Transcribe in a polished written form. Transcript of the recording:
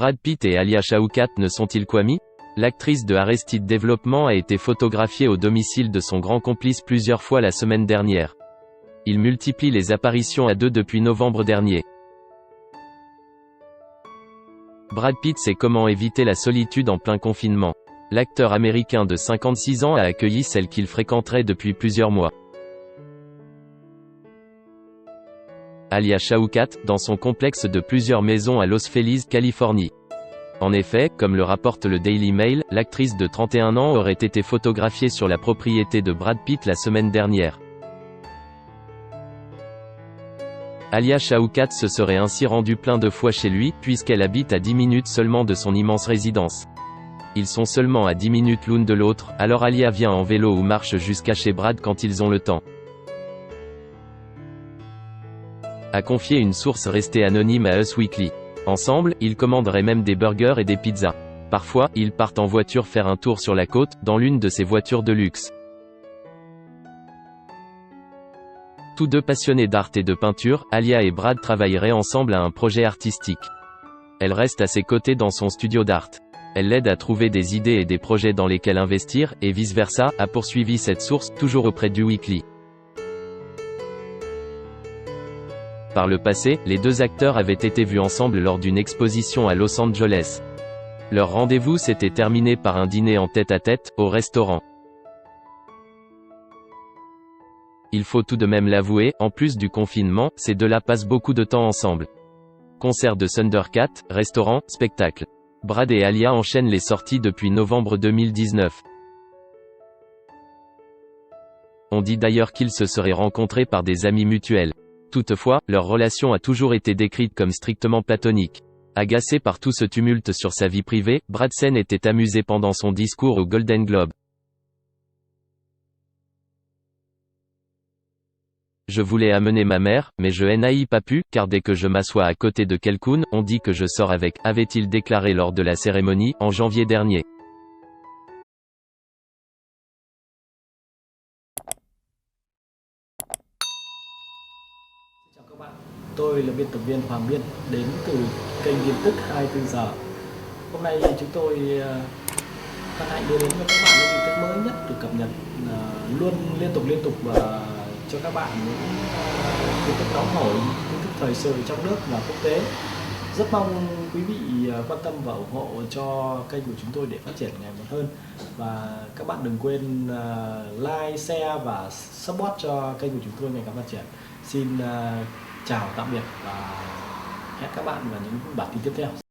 Brad Pitt et Alia Shawkat ne sont-ils qu'amis? L'actrice de Arrested Development a été photographiée au domicile de son grand complice plusieurs fois la semaine dernière. Il multiplie les apparitions à deux depuis novembre dernier. Brad Pitt sait comment éviter la solitude en plein confinement. L'acteur américain de 56 ans a accueilli celle qu'il fréquenterait depuis plusieurs mois. Alia Shawkat, dans son complexe de plusieurs maisons à Los Feliz, Californie. En effet, comme le rapporte le Daily Mail, l'actrice de 31 ans aurait été photographiée sur la propriété de Brad Pitt la semaine dernière. Alia Shawkat se serait ainsi rendue plein de fois chez lui, puisqu'elle habite à 10 minutes seulement de son immense résidence. Ils sont seulement à 10 minutes l'une de l'autre, alors Alia vient en vélo ou marche jusqu'à chez Brad quand ils ont le temps. A confié une source restée anonyme à Us Weekly. Ensemble, ils commanderaient même des burgers et des pizzas. Parfois, ils partent en voiture faire un tour sur la côte, dans l'une de ces voitures de luxe. Tous deux passionnés d'art et de peinture, Alia et Brad travailleraient ensemble à un projet artistique. Elle reste à ses côtés dans son studio d'art. Elle l'aide à trouver des idées et des projets dans lesquels investir, et vice-versa, a poursuivi cette source, toujours auprès du Weekly. Par le passé, les deux acteurs avaient été vus ensemble lors d'une exposition à Los Angeles. Leur rendez-vous s'était terminé par un dîner en tête-à-tête, au restaurant. Il faut tout de même l'avouer, en plus du confinement, ces deux-là passent beaucoup de temps ensemble. Concert de Thundercat, restaurant, spectacle. Brad et Alia enchaînent les sorties depuis novembre 2019. On dit d'ailleurs qu'ils se seraient rencontrés par des amis mutuels. Toutefois, leur relation a toujours été décrite comme strictement platonique. Agacé par tout ce tumulte sur sa vie privée, Brad Pitt était amusé pendant son discours au Golden Globe. Je voulais amener ma mère, mais je n'ai pas pu, car dès que je m'assois à côté de quelqu'un, on dit que je sors avec, avait-il déclaré lors de la cérémonie, en janvier dernier. Chào các bạn, tôi là biên tập viên Hoàng Biên, đến từ kênh tin tức 24 giờ. Hôm nay chúng tôi hân hạnh đưa đến cho các bạn những tin tức mới nhất được cập nhật luôn liên tục và cho các bạn những tin tức nóng hổi, tin tức thời sự trong nước và quốc tế. Rất mong quý vị quan tâm và ủng hộ cho kênh của chúng tôi để phát triển ngày một hơn. Và các bạn đừng quên like, share và support cho kênh của chúng tôi ngày càng phát triển. Xin chào tạm biệt và hẹn các bạn vào những bản tin tiếp theo.